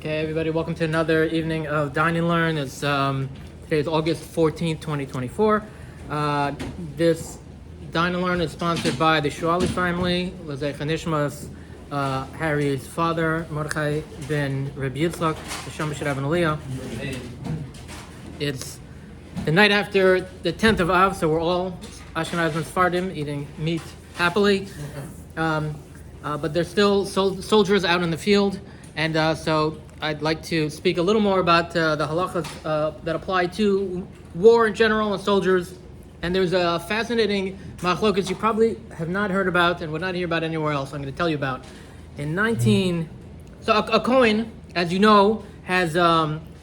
Okay, everybody, welcome to another evening of Dine and Learn. Today is August 14th, 2024. This Dine and Learn is sponsored by the Shuali family, L'zei Nishmas, Harry's father, Mordechai ben Rabbi Yitzchak, the Shamash Rabban Aliyah. It's the night after the 10th of Av, so we're all Ashkenaz and Sephardim eating meat happily. But there's still soldiers out in the field, and so I'd like to speak a little more about the halachas that apply to war in general and soldiers. And there's a fascinating machlokas you probably have not heard about and would not hear about anywhere else. I'm going to tell you about. So a Kohen, as you know, has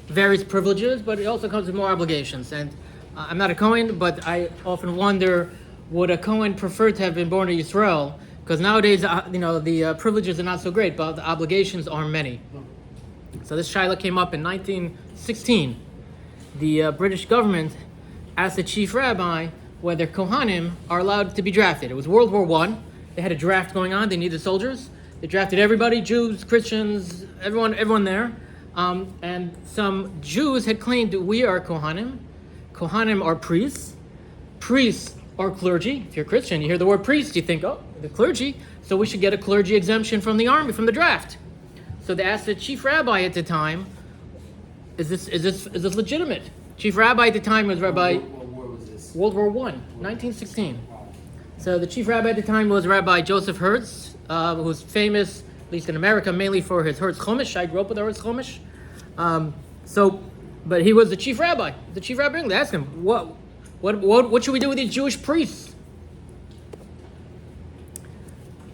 various privileges, but it also comes with more obligations. And I'm not a Kohen, but I often wonder, would a Kohen prefer to have been born in Yisrael? Because nowadays, the privileges are not so great, but the obligations are many. So this Shiloh came up in 1916. The British government asked the chief rabbi whether Kohanim are allowed to be drafted. It was World War I. They had a draft going on. They needed soldiers. They drafted everybody, Jews, Christians, everyone there. And some Jews had claimed that we are Kohanim. Kohanim are priests. Priests are clergy. If you're Christian, you hear the word priest, you think, oh, the clergy. So we should get a clergy exemption from the army, from the draft. So they asked the chief rabbi at the time, is this legitimate? Chief rabbi at the time was Rabbi... What war was this? World War I, 1916. So the chief rabbi at the time was Rabbi Joseph Hertz, who's famous, at least in America, mainly for his Hertz Chumash. I grew up with the Hertz Chumash. But he was the chief rabbi. The chief rabbi, they asked him, what should we do with these Jewish priests?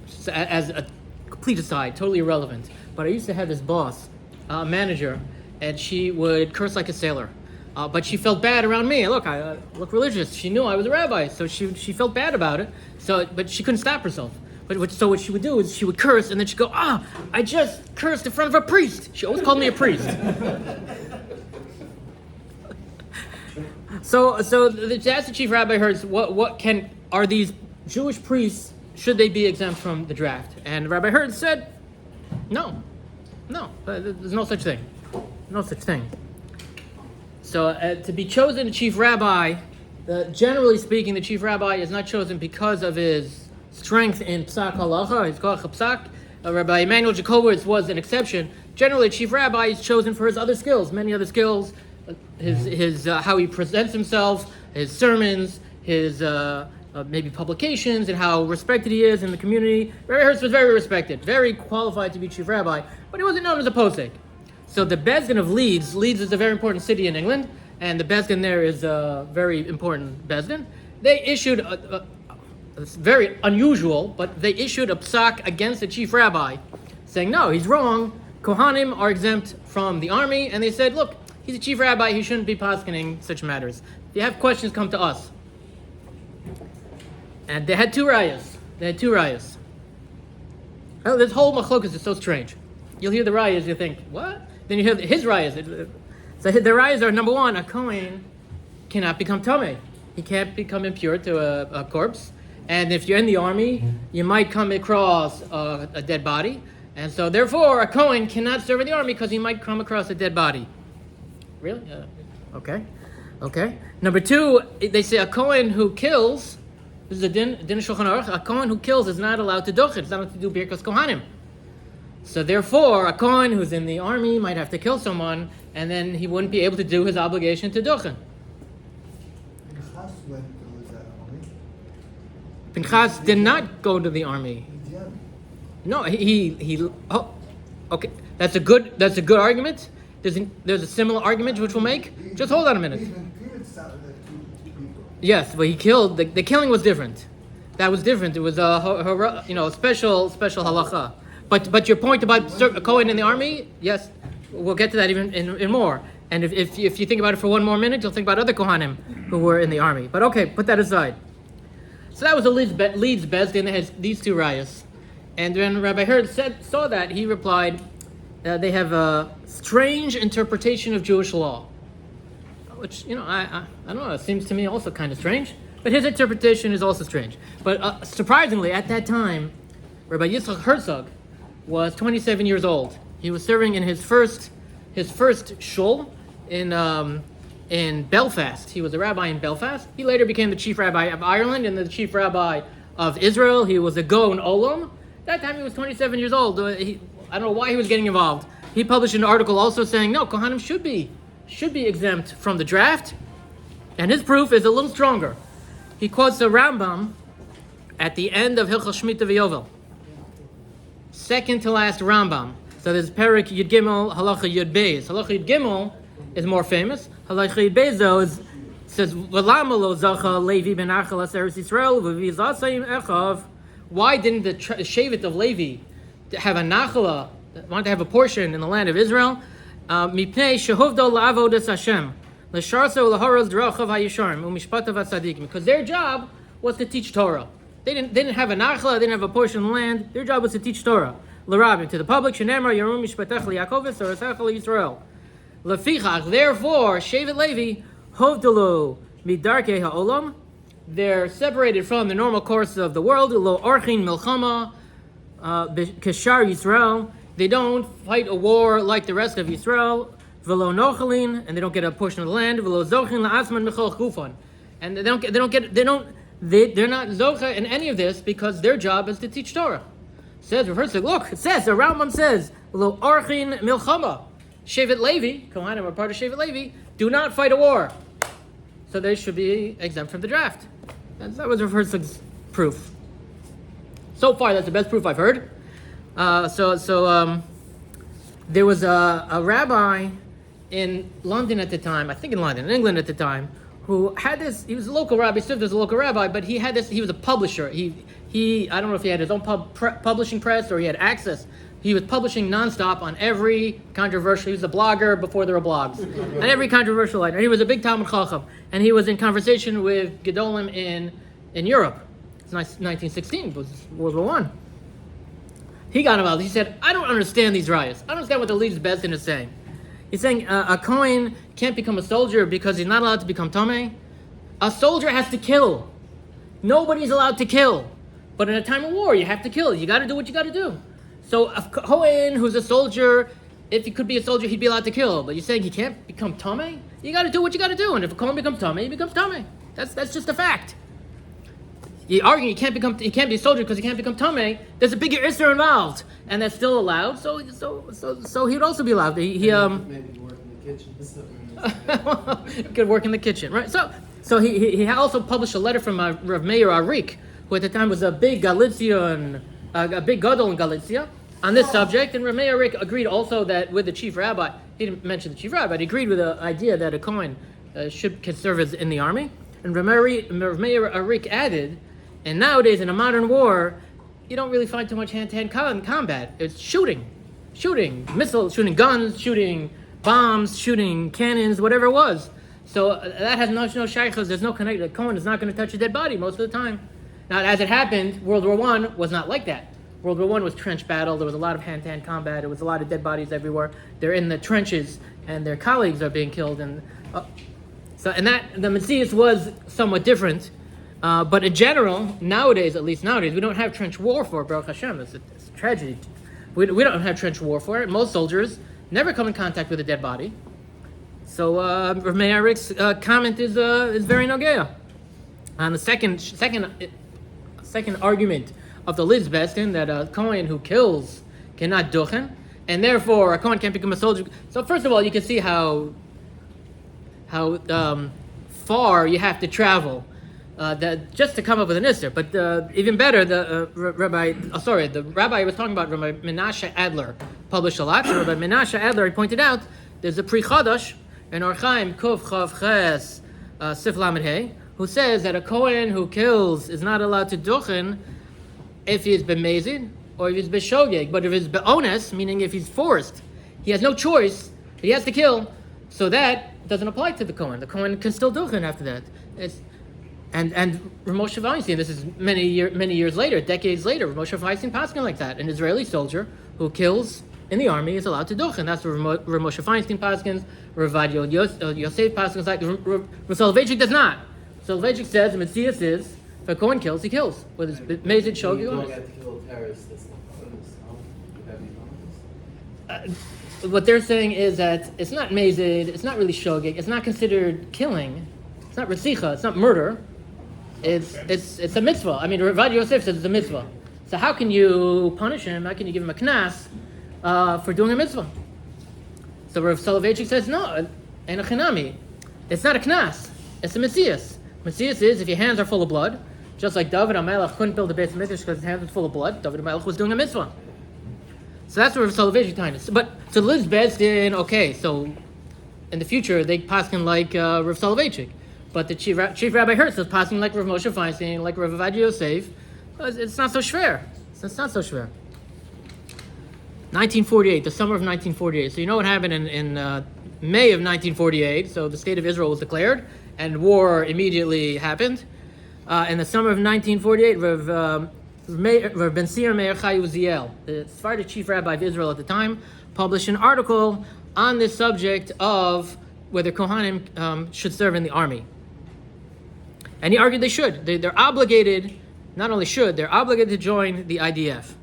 So as a complete aside, totally irrelevant. But I used to have this boss, manager, and she would curse like a sailor. But she felt bad around me. Look, I look religious. She knew I was a rabbi, so she felt bad about it. But she couldn't stop herself. So what she would do is she would curse, and then she'd go, I just cursed in front of a priest. She always called me a priest. So that's the chief rabbi heard. Are these Jewish priests? Should they be exempt from the draft? And Rabbi Hurd said, no, there's no such thing. No such thing. So to be chosen a chief rabbi, generally speaking, the chief rabbi is not chosen because of his strength in psak halacha, his koach psak. Rabbi Emmanuel Jacobowitz was an exception. Generally, a chief rabbi is chosen for his other skills, many other skills, his how he presents himself, his sermons, his maybe publications, and how respected he is in the community. Rabbi Hertz was very respected, very qualified to be chief rabbi, but he wasn't known as a posek. So the Bezdin of Leeds is a very important city in England, and the Bezdin there is a very important Bezdin. They issued it's very unusual, but they issued a psak against the chief rabbi, saying, no, he's wrong. Kohanim are exempt from the army, and they said, look, he's a chief rabbi, he shouldn't be poskening such matters. If you have questions, come to us. And they had two rayas. Oh, this whole machlokas is so strange. You'll hear the rayas, you think, what? Then you hear his rayas. So the rayas are, number one, a Kohen cannot become tameh. He can't become impure to a corpse. And if you're in the army, you might come across a dead body. And so therefore, a Kohen cannot serve in the army because he might come across a dead body. Really? Okay. Number two, they say a Kohen who kills, this is a din Shulchan Aruch, a Kohen who kills is not allowed to dochit. It's not allowed to do birkas Kohanim. So therefore, a Kohen who's in the army might have to kill someone, and then he wouldn't be able to do his obligation to dochen. Pinchas went to the army. Pinchas did not go to the army. No, he. Oh, okay. That's a good argument. There's a similar argument which we'll make. Just hold on a minute. Yes, but he killed. The killing was different. That was different. It was a special halacha. But your point about a Kohen in the army, yes, we'll get to that even in more. And if you think about it for one more minute, you'll think about other Kohanim who were in the army. But okay, put that aside. So that was a Leeds Bezdin. They had these two rayas. And when Rabbi Hurd saw that, he replied, they have a strange interpretation of Jewish law. Which, I don't know, it seems to me also kind of strange. But his interpretation is also strange. But surprisingly, at that time, Rabbi Yitzchak Herzog was 27 years old. He was serving in his first his first shul in Belfast. He was a rabbi in Belfast. He later became the chief rabbi of Ireland and the chief rabbi of Israel. He was a Gaon Olam. That time he was 27 years old. I don't know why he was getting involved. He published an article also saying, no, Kohanim should be exempt from the draft. And his proof is a little stronger. He quotes the Rambam at the end of Hilchos Shemitah V'Yovel. Second to last Rambam. So there's Perik Yud Gimel, Halacha Yud Beis. Halacha Yud Gimel is more famous. Halacha Yud Beis though says, V'lama lo zacha Levi ben Achel as Eretz Yisrael v'vizasayim echav. Why didn't the Shevet of Levi have a nachala, want to have a portion in the land of Israel? Mipnei shehovdo la'avodas Hashem. L'sharso l'horaz d'rochav ha'yisharim u'mishpatav ha'tzadikim. Because their job was to teach Torah. They didn't have a nachla, they didn't have a portion of the land. Their job was to teach Torah. L'rabim, to the public, shenemar yarum mishpatach li'Yaakov v'sorasach li'Yisrael. Lefichach, therefore, Shevet Levi, hovdelu midarkei ha'olam. They're separated from the normal course of the world. Lo orchin milchama keshar Yisrael. They don't fight a war like the rest of Yisrael. V'lo nochalin, and they don't get a portion of the land. V'lo zochin la'asman michol chufan, and they're not zocha in any of this because their job is to teach Torah. It says, look, it says the Rambam says lo orchin milchama. Shevet Levi, Kohanim are part of Shevet Levi, do not fight a war. So they should be exempt from the draft. That was Herzog's proof. So far, that's the best proof I've heard. There was a rabbi in London at the time, I think in England at the time, who had this. He was a local rabbi, served as a local rabbi, but he had this. He was a publisher. He I don't know if he had his own publishing press or he had access. He was publishing nonstop on every controversial. He was a blogger before there were blogs, and every controversial item. And he was a big Talmud Chacham, and he was in conversation with Gedolim in Europe. It's 1916. It was World War I. He got involved. He said, "I don't understand these riots. I don't understand what the leader's Bezdin is saying." He's saying a Kohen can't become a soldier because he's not allowed to become Tomei. A soldier has to kill. Nobody's allowed to kill, but in a time of war, you have to kill. You got to do what you got to do. So a Kohen who's a soldier, if he could be a soldier, he'd be allowed to kill. But you're saying he can't become Tomei? You got to do what you got to do. And if a Kohen becomes Tomei, he becomes Tomei. That's just a fact. You argue he can't be a soldier because he can't become Tomei. There's a bigger issue involved, and that's still allowed. So he would also be allowed. Maybe work in the kitchen. Could work in the kitchen, right? So he also published a letter from Rav Meir Arik, who at the time was a big Galicia a big gadol in Galicia on this subject, and Rav Meir Arik agreed also that with the chief rabbi, he didn't mention the chief rabbi, but he agreed with the idea that a Kohen can serve as in the army. And Rav Meir Arik added, and nowadays in a modern war, you don't really find too much hand-to-hand combat. It's shooting, missiles, shooting guns, shooting bombs, shooting cannons, whatever it was. So that has no shaykhs. There's no connection. The Kohen is not going to touch a dead body most of the time. Now, as it happened, World War I was not like that. World War I was trench battle. There was a lot of hand-to-hand combat. There was a lot of dead bodies everywhere. They're in the trenches, and their colleagues are being killed. And the Metzius was somewhat different. But in general, nowadays, we don't have trench warfare, Baruch Hashem. It's a tragedy. We don't have trench warfare. Most soldiers never come in contact with a dead body. So Rav Meir Arik's comment is very nogea. On the second argument of the Liz Bestin, that a Kohen who kills cannot duchen, and therefore a Kohen can't become a soldier. So first of all, you can see how far you have to travel just to come up with an Isser. But even better, the rabbi was talking about, Rabbi Menashe Adler, published a lot. So Rabbi Menashe Adler, he pointed out, there's a Pri Chadash in Orchaim Kuf Chav Ches Sif Lamed Hey, who says that a Kohen who kills is not allowed to duchen if he's b'mezid or if he's b'shogeg. But if he's b'ones, meaning if he's forced, he has no choice, he has to kill. So that doesn't apply to the Kohen. The Kohen can still duchen after that. And Moshe Feinstein, this is many years later, decades later, Moshe Feinstein paskin like that. An Israeli soldier who kills in the army is allowed to duchen. That's where Moshe Feinstein paskins, Ravad Yosef paskins like. Soloveitchik does not. Soloveitchik says the Metzius is, if a Kohen kills, he kills. Whether it's Mezid, Shogeg, you don't get to kill terrorists, that's not bonus, no? Would that be bonus? what they're saying is that it's not mazid, it's not really shogeg, it's not considered killing, it's not resicha, it's not murder. It's a mitzvah. I mean, Rav Yosef says it's a mitzvah. So how can you punish him? How can you give him a knas for doing a mitzvah? So Rav Soloveitchik says no, and a chinami. It's not a knas. It's a Messias. Messias is if your hands are full of blood, just like David HaMelech couldn't build a Beis Mikdash because his hands were full of blood. David HaMelech was doing a mitzvah. So that's what Rav Soloveitchik telling us. But so Liz Bezdin, okay, so in the future they paskin like Rav Soloveitchik. But the chief rabbi Hertz is passing like Rav Moshe Feinstein, like Rav Avad Yosef. It's not so schwer. It's not so schwer. 1948, the summer of 1948. So you know what happened in May of 1948. So the state of Israel was declared, and war immediately happened. In the summer of 1948, Rav Ben Sir Meir Chai Uziel, the Sephardic chief rabbi of Israel at the time, published an article on this subject of whether Kohanim should serve in the army. And he argued they should. They're obligated, not only should, they're obligated to join the IDF.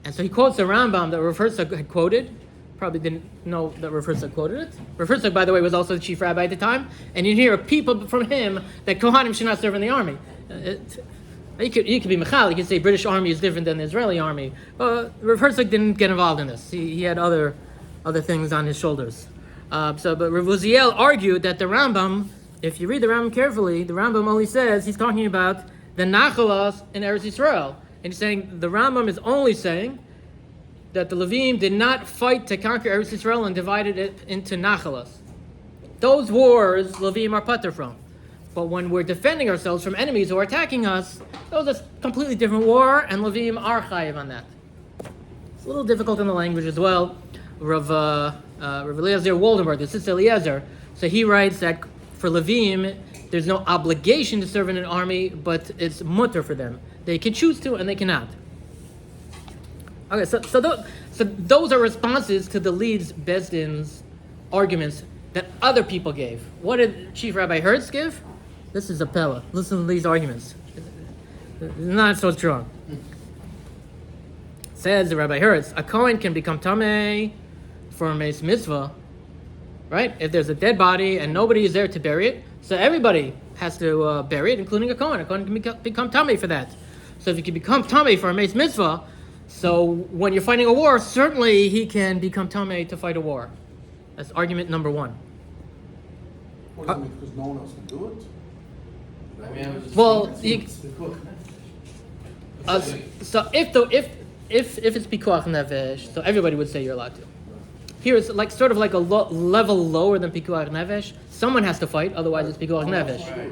And so he quotes the Rambam that Rav Herzog had quoted. Probably didn't know that Rav Herzog quoted it. Rav Herzog, by the way, was also the chief rabbi at the time. And you hear a peep from him that Kohanim should not serve in the army. You could be Michal, you could say British army is different than the Israeli army. Rav Herzog didn't get involved in this. He had other things on his shoulders. But Rav Uziel argued that the Rambam, if you read the Rambam carefully, the Rambam only says he's talking about the Nachalas in Eretz Yisrael. And he's saying the Rambam is only saying that the Levim did not fight to conquer Eretz Yisrael and divided it into Nachalas. Those wars Levim are pater from. But when we're defending ourselves from enemies who are attacking us, those are a completely different war, and Levim are chayiv on that. It's a little difficult in the language as well. Rav Eliezer Waldenberg, the sister Eliezer, so he writes that for Levim, there's no obligation to serve in an army, but it's mutter for them. They can choose to, and they cannot. Okay, so those are responses to the Leeds Bezdin's arguments that other people gave. What did Chief Rabbi Hertz give? This is a pella. Listen to these arguments. It's not so strong. Says Rabbi Hertz, a Kohen can become tamei for a mace mitzvah, right? If there's a dead body and nobody is there to bury it, so everybody has to bury it, including a Kohen. A Kohen can become tamei for that. So if you can become tamei for a mace mitzvah, so when you're fighting a war, certainly he can become tamei to fight a war. That's argument number one. Because no one else can do it? Well, so if it's pikuach nefesh, so everybody would say you're allowed to. Here it's like sort of like a level lower than pikuach nefesh. Someone has to fight, otherwise it's pikuach nefesh.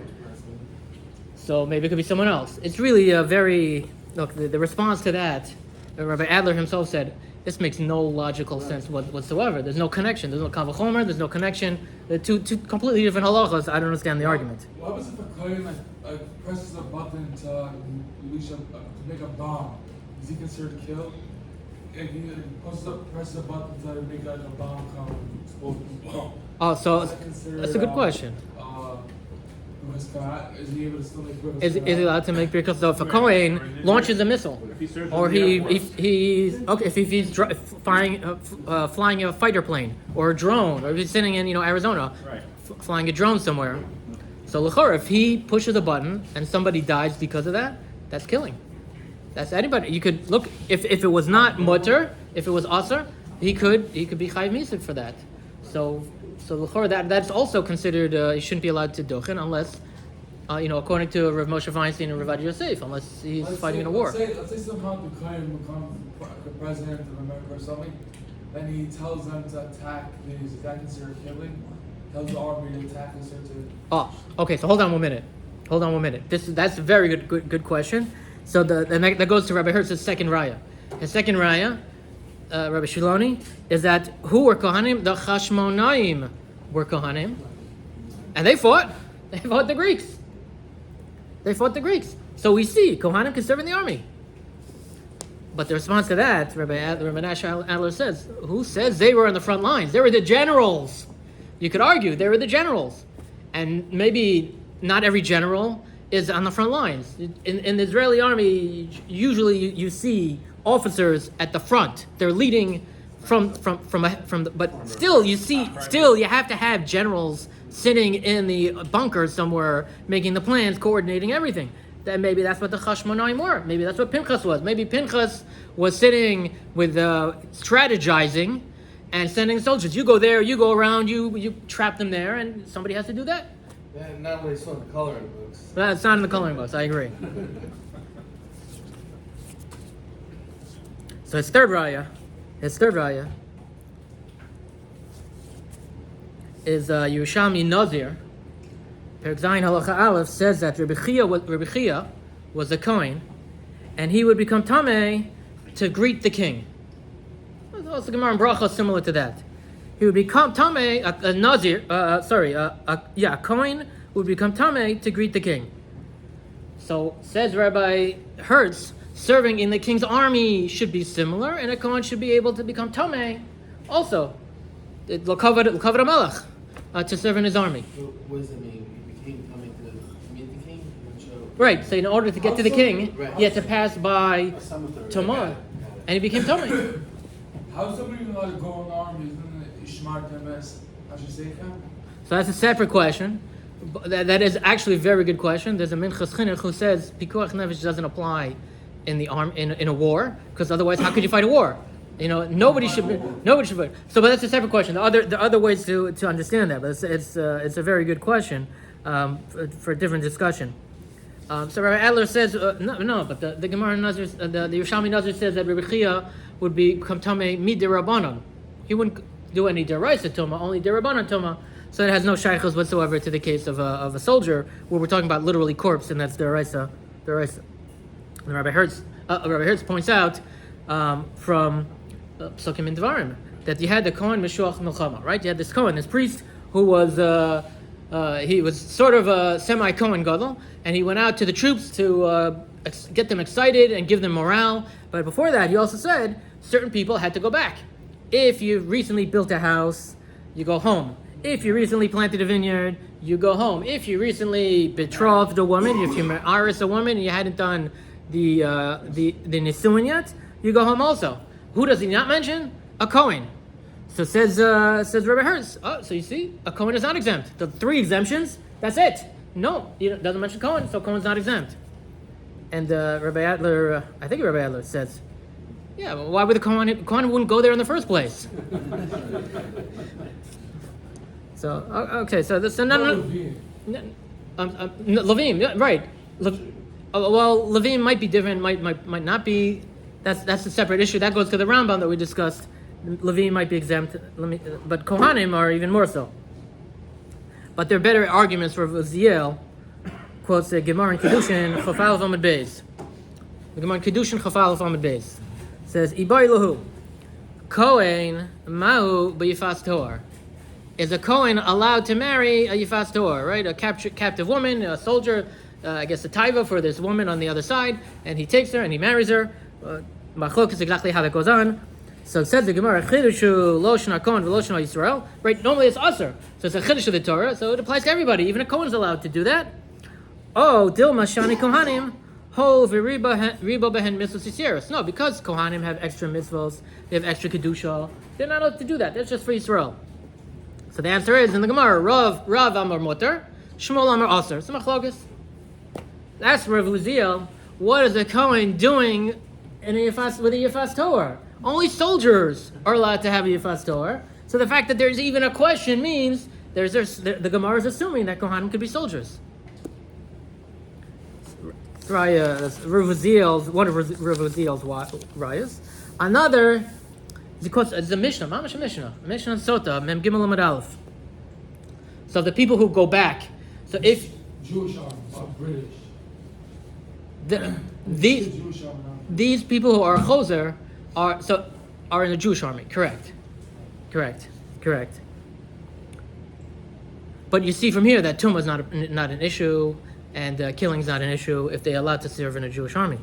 So maybe it could be someone else. It's really a very the response to that. Rabbi Adler himself said, this makes no logical sense whatsoever. There's no connection. There's no kavachomer. There's no connection. They're two completely different halachas. I don't understand the argument. What happens if a kohen presses a button to make a bomb? Is he considered killed? If he presses a button to make a bomb come, Oh, so that's a good question. Is he able to still make britkas? Is he allowed to make britkas? So if a kohen launches a missile, or if he's flying a fighter plane or a drone, or if he's sitting in Arizona, flying a drone somewhere, so l'chor, if he pushes a button and somebody dies because of that, that's killing. That's anybody. You could look if it was not mutter, if it was aser, he could be chayiv misik for that. So l'chor, that's also considered. He shouldn't be allowed to duchen unless, according to Rav Moshe Feinstein and Rav Adi Yosef, unless he's fighting in a war. Let's say somehow the kohen becomes the president of America or something, and he tells them to attack these. Is that considered killing? Tells the army to attack this or to. Oh, okay. So hold on one minute. That's a very good question. So that goes to Rabbi Hertz's second raya. His second raya, Rabbi Shiloni, is that who were Kohanim? The Chashmonaim were Kohanim, and they fought the Greeks. So we see Kohanim can serve in the army. But the response to that, Rabbi Adler says, who says they were on the front lines? They were the generals. You could argue they were the generals, and maybe not every general is on the front lines. In the Israeli army, usually you see officers at the front. They're leading but still you have to have generals sitting in the bunker somewhere making the plans, coordinating everything. Then maybe that's what the Chashmonaim were. Maybe that's what Pinchas was. Maybe Pinchas was sitting with strategizing and sending soldiers. You go there, you go around, you trap them there, and somebody has to do that. Yeah, not what he saw in the coloring books. That's not in the coloring books. I agree. So his third raya is Yerushalmi Nazir. Perek Zayin Halacha Aleph says that Rabbi Khilah was a Kohen, and he would become Tameh to greet the king. There's also Gemara and Bracha similar to that. He would become Tameh, a Nazir, a Kohen would become Tameh to greet the king. So says Rabbi Hertz, serving in the king's army should be similar, and a Kohen should be able to become Tameh also. L'kavod HaMelech, to serve in his army. So what does it mean? He became coming to meet the king? Right, so in order to get to the king, Right. he had to pass by A cemetery. Tamar, and he became Tameh. How's somebody allowed to go in the army? Isn't it Ishmar Temes? I should say that. So that's a separate question. That is actually a very good question. There's a Minchas Chinuch who says Pikuach Nefesh doesn't apply in the in a war, because otherwise how could you fight a war? Nobody should. So, but that's a separate question. There are other ways to understand that, but it's a very good question for a different discussion. So Rabbi Adler says no, but the Gemara Nazir, the Yerushalmi Nazir says that Rabbi Khilah would become Tameh Midirabanan. He wouldn't do any Deraisa Tuma, only Derabanan Tuma. So it has no shaykhos whatsoever to the case of a soldier, where we're talking about literally corpse, and that's Deraisa. And Rabbi Hertz points out from Psukim in Devarim that you had the Kohen Meshuach Milchama, right? You had this Kohen, this priest, who was he was sort of a semi-Kohen Gadol, and he went out to the troops to get them excited and give them morale. But before that, he also said certain people had to go back. If you recently built a house, you go home. If you recently planted a vineyard, you go home. If you recently betrothed a woman, if you married a woman and you hadn't done the nisuin yet, you go home also. Who does he not mention? A Kohen. So says Rabbi Hertz. Oh, so you see, a Kohen is not exempt. The 3 exemptions, that's it. No, it doesn't mention Kohen, so Kohen's not exempt. And Rabbi Adler, I think Rabbi Adler says, yeah, well, why would the Kohen wouldn't go there in the first place? So okay, so this Levim, yeah, right? Well, Levim might be different, might not be. That's a separate issue. That goes to the Rambam that we discussed. Levim might be exempt, but Kohanim are even more so. But there are better arguments for Uziel. Quotes the Gemara in Kedushin Chafal of Amud Beis. The Gemara in Kedushin Chafal of Amud Beis says Ibai Lahu Kohen Mahu B'Yifas Torah. Is a Kohen allowed to marry a Yifas Torah, right? A captive woman, a soldier, I guess a taiva for this woman on the other side, and he takes her and he marries her. Machlok is exactly how that goes on. So it says the Gemara, Chidushu lo shna Kohen v'lo shna Yisrael. Right? Normally it's Aser, so it's a Chidush of the Torah, so it applies to everybody. Even a Kohen is allowed to do that. Oh, Dilma Shani Kohanim. Ho v'riba behen mitzvos yisraelis. No, because Kohanim have extra mitzvos, they have extra kedusha. They're not allowed to do that. That's just for Yisrael. So the answer is in the Gemara, Rav Amar Mutter, Shmuel Amar Aser. It's a machlokes. That's Rav Uziel. What is a Kohen doing with a Yifas Torah? Only soldiers are allowed to have a Yifas Torah. So the fact that there's even a question means the Gemara is assuming that Kohanim could be soldiers. Raya, Rav Uziel's, one of Rav Uziel's rayas. Another. It's a Mishnah, Mamash Mishnah Sota, Mem Gimel Amud Aleph. So the people who go back, so if Jewish army, not British. These people who are Choser are in the Jewish army, correct. But you see from here that Tumah is not an issue, and killing is not an issue if they're allowed to serve in a Jewish army.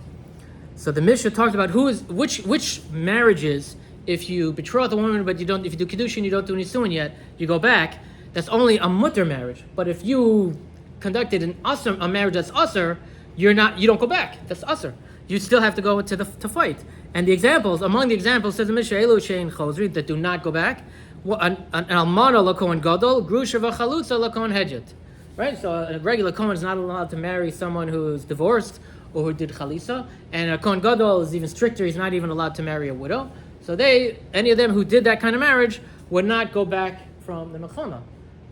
So the Mishnah talks about which marriages. If you betroth a woman, but if you do Kiddushin, you don't do Nisuin yet, you go back, that's only a mutter marriage. But if you conducted a marriage that's usr, you don't go back. That's usr. You still have to go to fight. And the examples, among the examples, says the Mishnah, Elu shein chozri, that do not go back. An almana lakohen gadol, grusha v'chalutza lakohen hedget. Right? So a regular kohen is not allowed to marry someone who's divorced or who did chalisa. And a kohen gadol is even stricter. He's not even allowed to marry a widow. So any of them who did that kind of marriage would not go back from the milchama.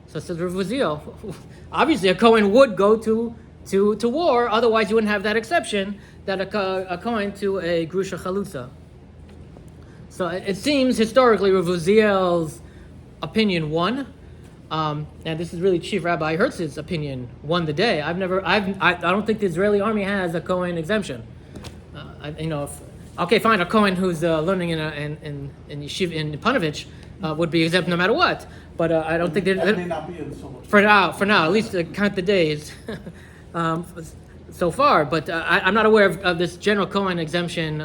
So says Rav Uziel, obviously a kohen would go to war, otherwise you wouldn't have that exception that a kohen to a grusha chalutza. So it seems historically Rav Uziel's opinion won, and this is really Chief Rabbi Hertz's opinion won the day. I don't think the Israeli army has a kohen exemption. Okay, fine, a kohen who's learning in yeshiva in Panovich would be exempt no matter what. But I don't think that may not be in so much. For now, at least count the days so far. But I'm not aware of this general Kohen exemption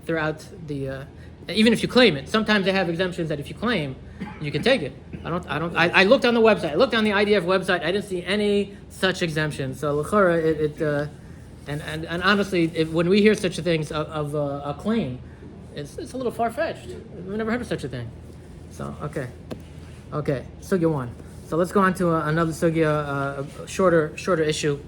throughout the. Even if you claim it, sometimes they have exemptions that if you claim, you can take it. I looked on the website. I looked on the IDF website. I didn't see any such exemption. So l'chora, and honestly, when we hear such things of a claim, it's a little far fetched. We've never heard of such a thing. So okay, sugya 1. So let's go on to another sugya, shorter issue.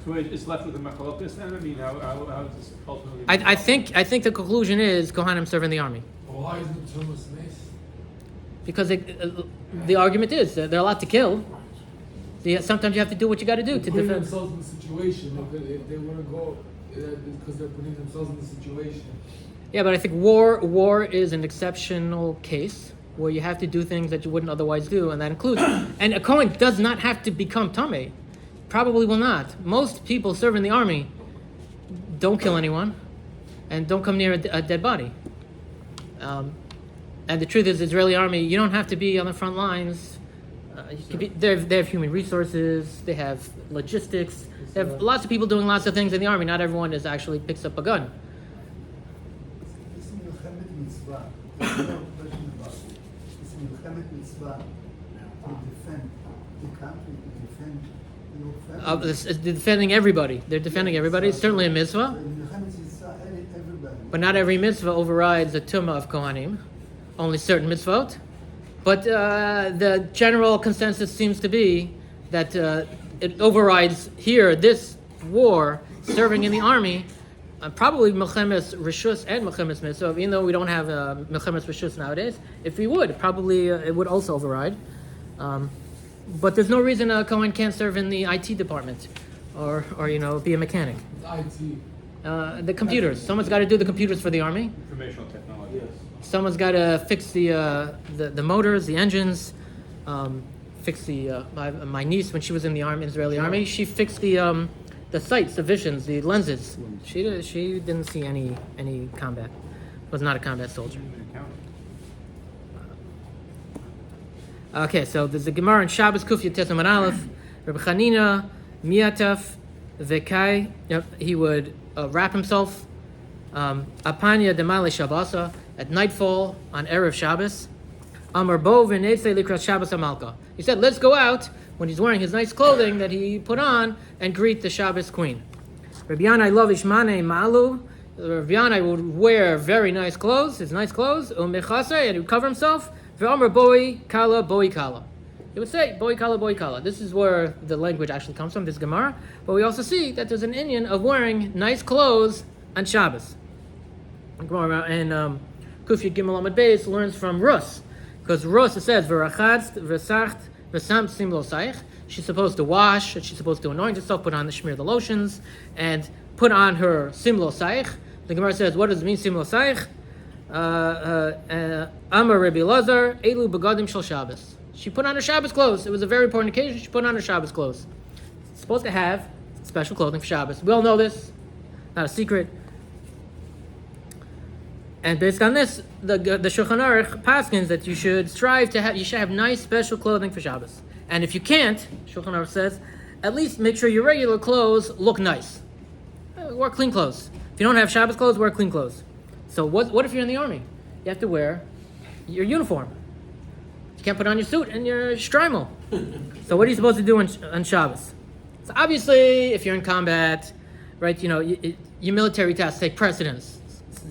So it's left with the machalokas then? I mean, how is this ultimately? I think the conclusion is Kohanim serve in the army. Why is it Thomas Mace? Because the argument is they're allowed to kill. Sometimes you have to do what you got to do to putting defend. themselves in the situation. If they want to go, because they're putting themselves in the situation. Yeah, but I think war is an exceptional case where you have to do things that you wouldn't otherwise do, and that includes. And a Kohen does not have to become tamei. Probably will not. Most people serve in the army don't kill anyone and don't come near a dead body. And the truth is, the Israeli army, you don't have to be on the front lines. They have human resources. They have logistics. They have lots of people doing lots of things in the army. Not everyone actually picks up a gun. This is milchemet mitzvah. There's no question about it. It's milchemet mitzvah to defend the country, to defend your family. It's defending everybody. They're defending everybody. It's certainly a mitzvah, Milchemet mitzvah, everybody. but not every mitzvah overrides the tumah of Kohanim. Only certain mitzvot. But the general consensus seems to be that it overrides here, this war, serving in the army, probably Melchemes Rishus and Melchemes Mitzvah, even though we don't have Melchemes Rishus nowadays. If we would, probably it would also override. But there's no reason a Kohen can't serve in the IT department or be a mechanic. IT. The computers. Someone's got to do the computers for the army. Informational technology. Yes. Someone's got to fix the motors, the engines. Fix the my niece when she was in the Israeli army. She fixed the sights, the visions, the lenses. She didn't see any combat. Was not a combat soldier. Okay, so there's a Gemara in Shabbos Kuf Yud Tesam Aleph. Rabbi Chanina Miataf Vekai. He would wrap himself. Apanya Demale Shabbasa at nightfall on Erev Shabbos. Amar Bo v'neitzei likras Shabbos Amalka. He said, let's go out when he's wearing his nice clothing that he put on and greet the Shabbos queen. Rabbi Yanai Lovish Mane Malu. Rabbi Yanai would wear very nice clothes, his nice clothes, and he would cover himself. V'amar Boi Kala Boi Kala. He would say, Boi Kala Boi Kala. This is where the language actually comes from, this Gemara. But we also see that there's an Inyan of wearing nice clothes on Shabbos. And Kuf Yud Gimel Amud Beis learns from Rus. Because Rus, it says, V'rachatz v'sacht v'sam simlo saich. She's supposed to wash, and she's supposed to anoint herself, put on the lotions, and put on her simlo saich. The Gemara says, what does it mean, simlo saich? Amar Rabbi Lazar, Elu begadim shel Shabbos. She put on her Shabbos clothes. It was a very important occasion. She put on her Shabbos clothes. She's supposed to have special clothing for Shabbos. We all know this. Not a secret. And based on this, the Shulchan Aruch paskins that you should strive to have. You should have nice special clothing for Shabbos. And if you can't, Shulchan Aruch says, at least make sure your regular clothes look nice. Wear clean clothes. If you don't have Shabbos clothes, wear clean clothes. So what if you're in the army? You have to wear your uniform. You can't put on your suit and your shtreimel. So what are you supposed to do on Shabbos? So obviously, if you're in combat, right? You know, your military tasks take precedence.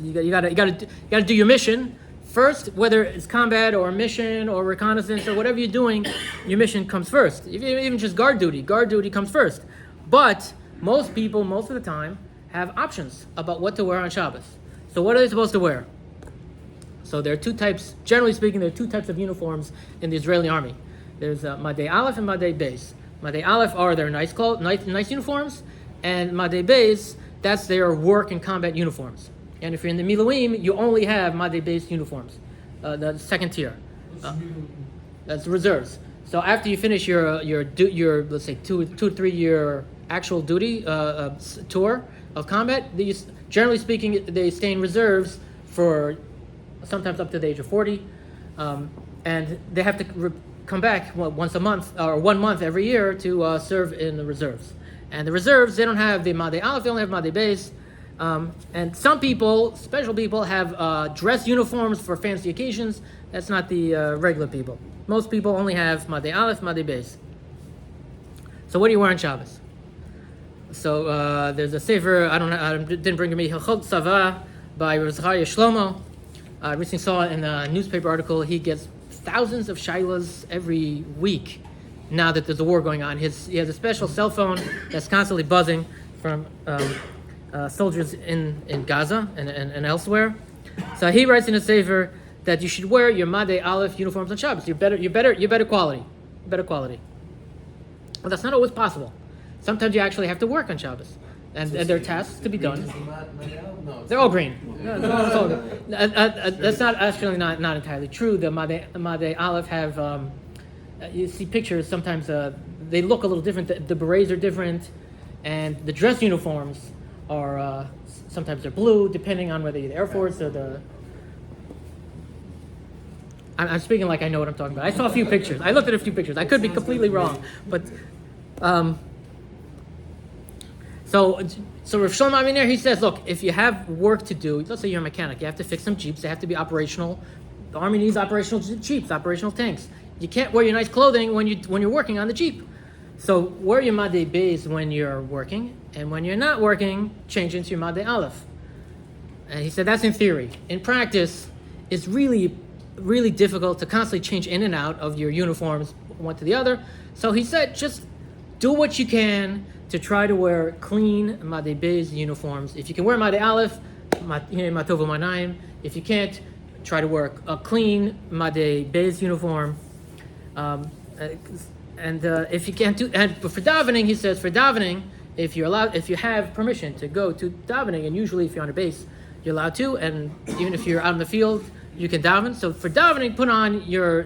You gotta do your mission first, whether it's combat or mission or reconnaissance or whatever you're doing. Your mission comes first. Even just guard duty comes first. But most people, most of the time, have options about what to wear on Shabbos. So what are they supposed to wear? So there are two types. Generally speaking, there are two types of uniforms in the Israeli army. There's Madei Aleph and Madei Beis. Madei Aleph are their nice uniforms, and Madei Beis, that's their work and combat uniforms. And if you're in the Miluim, you only have Madei Beis uniforms, the second tier. That's reserves. So after you finish your let's say 2 to 3 year actual duty tour of combat, these, generally speaking, they stay in reserves for sometimes up to the age of 40, and they have to come back once a month or 1 month every year to serve in the reserves. And the reserves, they don't have the Madei Aleph, they only have Madei Beis. And some people, special people, have dress uniforms for fancy occasions. That's not the regular people. Most people only have Madei Aleph, Madei Beis. So what do you wear on Shabbos? So there's a sefer, I didn't bring to me, Hilchot Sava by Rav Zachariah Shlomo. I recently saw in a newspaper article, he gets thousands of shilas every week now that there's a war going on. He has a special cell phone that's constantly buzzing from soldiers in Gaza and elsewhere. So he writes in a sefer that you should wear your Madei Aleph uniforms on Shabbos. You're better quality. Well, that's not always possible. Sometimes you actually have to work on Shabbos, and there are tasks to be done. They're all green. That's not actually not entirely true. The Madei Aleph have you see pictures. Sometimes they look a little different. The berets are different, and the dress uniforms are sometimes they're blue, depending on whether you're the Air Force or the. I'm speaking like I know what I'm talking about. I saw a few pictures. I looked at a few pictures. I could be completely wrong, but. So Rav Shlomo Aviner, he says, look, if you have work to do, let's say you're a mechanic, you have to fix some Jeeps, they have to be operational. The Army needs operational Jeeps, operational tanks. You can't wear your nice clothing when you're working on the Jeep. So wear your Madei Beis when you're working, and when you're not working, change into your Madei Aleph. And he said that's in theory. In practice, it's really, really difficult to constantly change in and out of your uniforms one to the other. So he said, just do what you can to try to wear clean Madei Beis uniforms. If you can wear Madei Aleph, Matovu Manayim. If you can't, try to wear a clean Madei Beis uniform. If you can't but for davening, he says, if you have permission to go to davening, and usually if you're on a base, you're allowed to, and even if you're out in the field, you can daven. So for davening, put on your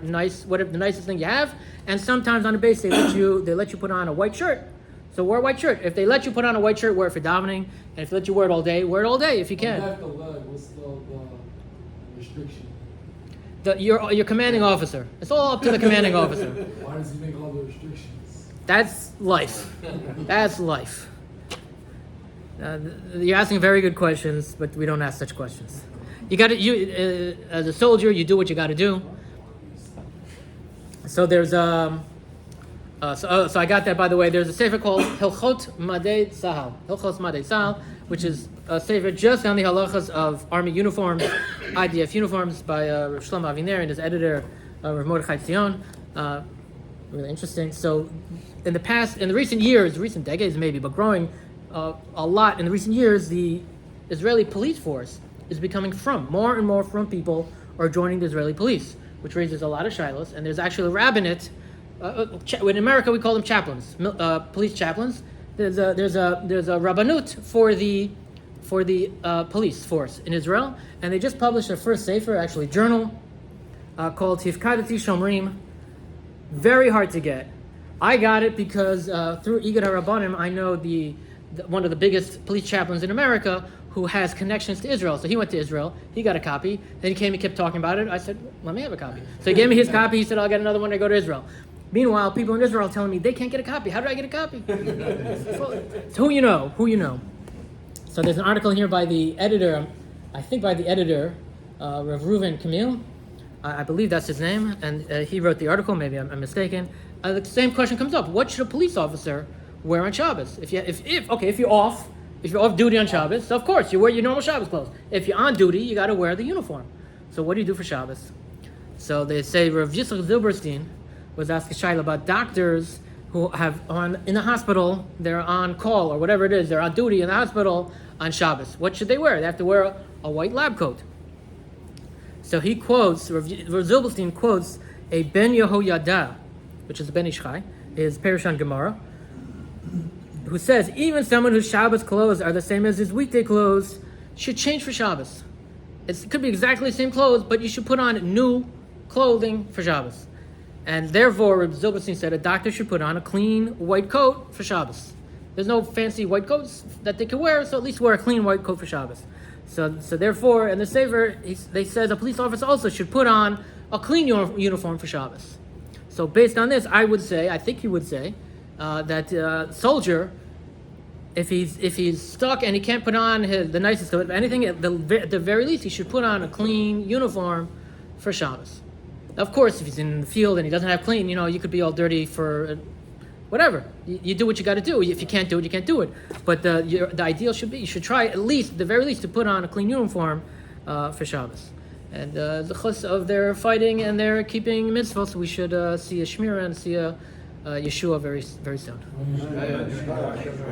whatever the nicest thing you have. And sometimes on a base, they let you put on a white shirt. So wear a white shirt. If they let you put on a white shirt, wear it for davening. And if they let you wear it all day if you can. Left the leg, what's the restriction? Your commanding officer. It's all up to the commanding officer. Why does he make all the restrictions? That's life. That's life. You're asking very good questions, but we don't ask such questions. As a soldier, you do what you got to do. So there's so I got that, by the way. There's a sefer called Hilchot Madei Tzahal, which is a sefer just on the halachas of army uniforms, IDF uniforms, by Rav Shlomo Aviner and his editor, Rav Mordechai Tzion. Really interesting. So in the recent decades maybe, but growing a lot in the recent years, the Israeli police force is becoming more and more from people are joining the Israeli police, which raises a lot of shilos. And there's actually a rabbinate. In America, we call them chaplains, police chaplains. There's a rabbanut for the police force in Israel, and they just published their first sefer, actually journal, called Tifkadati Shomrim. Very hard to get. I got it because through Igad HaRabbanim, I know one of the biggest police chaplains in America who has connections to Israel. So he went to Israel, he got a copy, then he came and kept talking about it. I said, let me have a copy. So he gave me his copy, he said, I'll get another one when I go to Israel. Meanwhile, people in Israel are telling me they can't get a copy. How do I get a copy? So who you know. So there's an article here by the editor, Rav Reuven Camille. I believe that's his name, and he wrote the article, maybe I'm mistaken. The same question comes up. What should a police officer wear on Shabbos? If you're off, If you're off duty on Shabbos, so of course you wear your normal Shabbos clothes. If you're on duty, you got to wear the uniform. So what do you do for Shabbos? So they say Rav Yitzchak Zilberstein was asked a shaila about doctors who have in the hospital, they're on call or whatever it is, they're on duty in the hospital on Shabbos. What should they wear? They have to wear a white lab coat. So he quotes, Rav Zilberstein quotes a Ben Yehoyada, which is a Ben Ishchai, his Perushan Gemara, who says even someone whose Shabbos clothes are the same as his weekday clothes should change for Shabbos. It could be exactly the same clothes, but you should put on new clothing for Shabbos. And therefore, Reb Zilberstein said a doctor should put on a clean white coat for Shabbos. There's no fancy white coats that they can wear, so at least wear a clean white coat for Shabbos. So therefore, in the Sefer, they said a police officer also should put on a clean uniform for Shabbos. So based on this, I think he would say, that soldier, if he's stuck and he can't put on the nicest coat, anything at the very least, he should put on a clean uniform for Shabbos. Of course, if he's in the field and he doesn't have clean, you could be all dirty for whatever. You do what you got to do. If you can't do it, you can't do it. But the ideal should be you should try at least, the very least, to put on a clean uniform for Shabbos. And the chus of their fighting and their keeping mitzvot, we should see a shmira and see a Yeshua very, very soon.